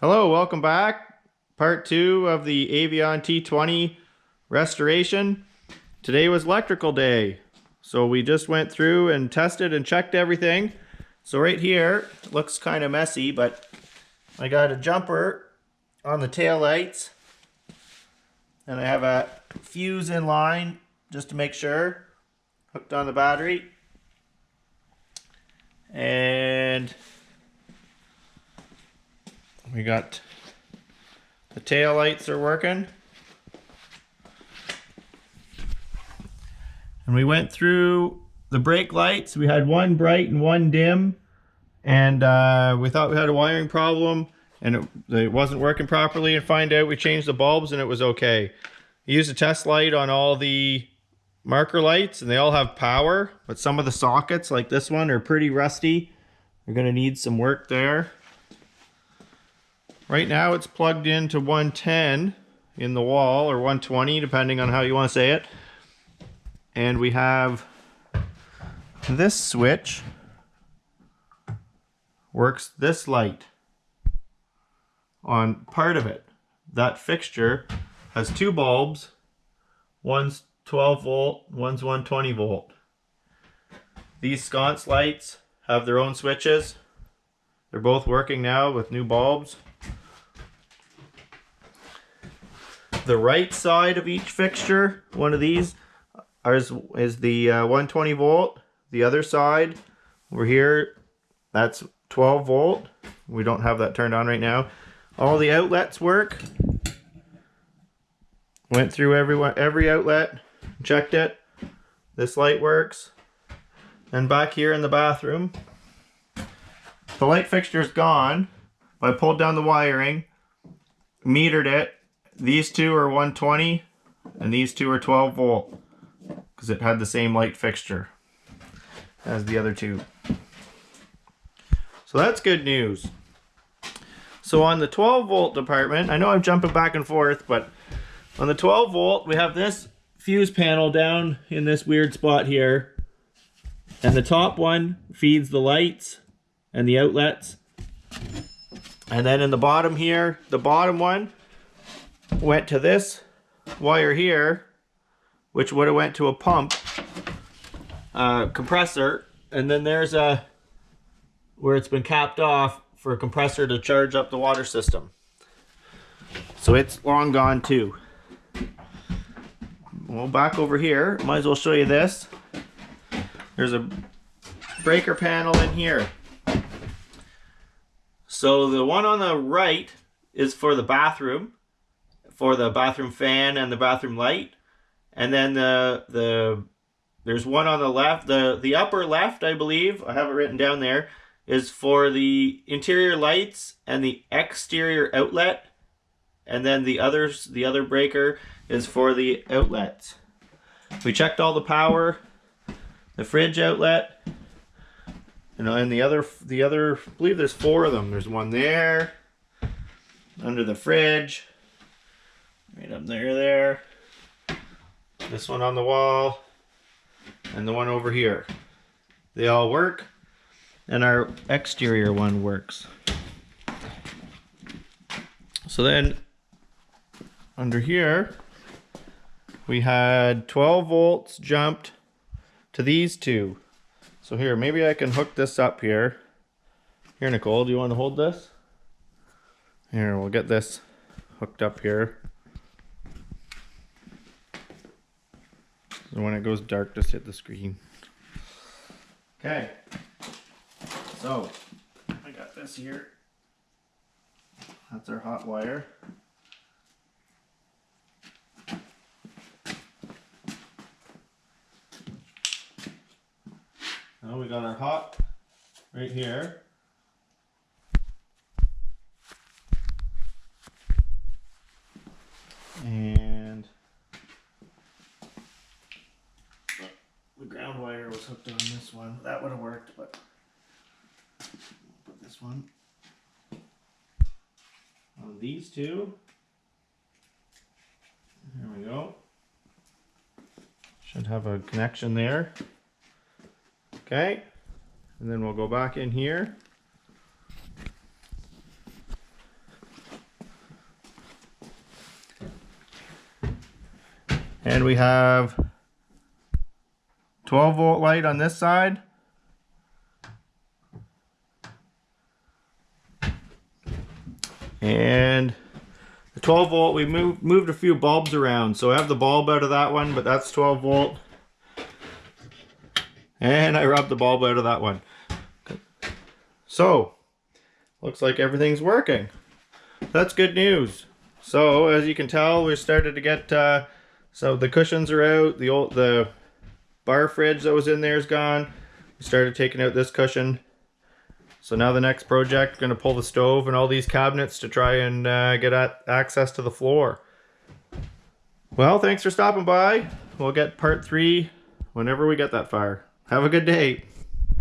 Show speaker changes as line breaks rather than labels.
Hello, welcome back. Part 2 of the Avion T-20 Restoration. Today was electrical day. So we just went through and tested and checked everything. So right here, it looks kind of messy, but I got a jumper on the tail lights. And I have a fuse in line just to make sure. Hooked on the battery. And we got the tail lights are working. And we went through the brake lights. We had one bright and one dim. And we thought we had a wiring problem and it wasn't working properly. And find out we changed the bulbs and it was okay. I used a test light on all the marker lights and they all have power. But some of the sockets, like this one, are pretty rusty. They're going to need some work there. Right now it's plugged into 110 in the wall, or 120 depending on how you want to say it. And we have this switch works this light on part of it. That fixture has two bulbs. One's 12 volt, one's 120 volt. These sconce lights have their own switches. They're both working now with new bulbs. The right side of each fixture, one of these, is the 120 volt. The other side, over here, that's 12 volt. We don't have that turned on right now. All the outlets work. Went through every outlet, checked it. This light works. And back here in the bathroom, the light fixture's gone. I pulled down the wiring, metered it. These two are 120 and these two are 12 volt because it had the same light fixture as the other two. So that's good news. So on the 12 volt department, I know I'm jumping back and forth, but on the 12 volt, we have this fuse panel down in this weird spot here. And the top one feeds the lights and the outlets. And then in the bottom here, the bottom one went to this wire here, which would have went to a pump compressor. And then there's where it's been capped off for a compressor to charge up the water system. So it's long gone too. Well, back over here, might as well show you this. There's a breaker panel in here. So the one on the right is for the bathroom fan and the bathroom light. And then there's one on the left, the upper left, I believe, I have it written down there, is for the interior lights and the exterior outlet. And then the other breaker is for the outlets. We checked all the power, the fridge outlet, and the other, I believe there's 4 of them. There's one there, under the fridge, right up there, this one on the wall, and the one over here. They all work, and our exterior one works. So then, under here, we had 12 volts jumped to these two. So here, maybe I can hook this up here. Here, Nicole, do you want to hold this? Here, we'll get this hooked up here. So when it goes dark, just hit the screen. Okay. So, I got this here. That's our hot wire. Now we got our hot right here. And the ground wire was hooked on this one. That would have worked, but we'll put this one on these two. There we go. Should have a connection there. Okay, and then we'll go back in here. And we have 12-volt light on this side. And the 12-volt, we moved a few bulbs around. So I have the bulb out of that one, but that's 12-volt. And I rubbed the bulb out of that one. So, looks like everything's working. That's good news. So, as you can tell, we started to get, so the cushions are out, the bar fridge that was in there is gone. We started taking out this cushion. So now the next project, going to pull the stove and all these cabinets to try and get access to the floor. Well, thanks for stopping by. We'll get part 3 whenever we get that far. Have a good day.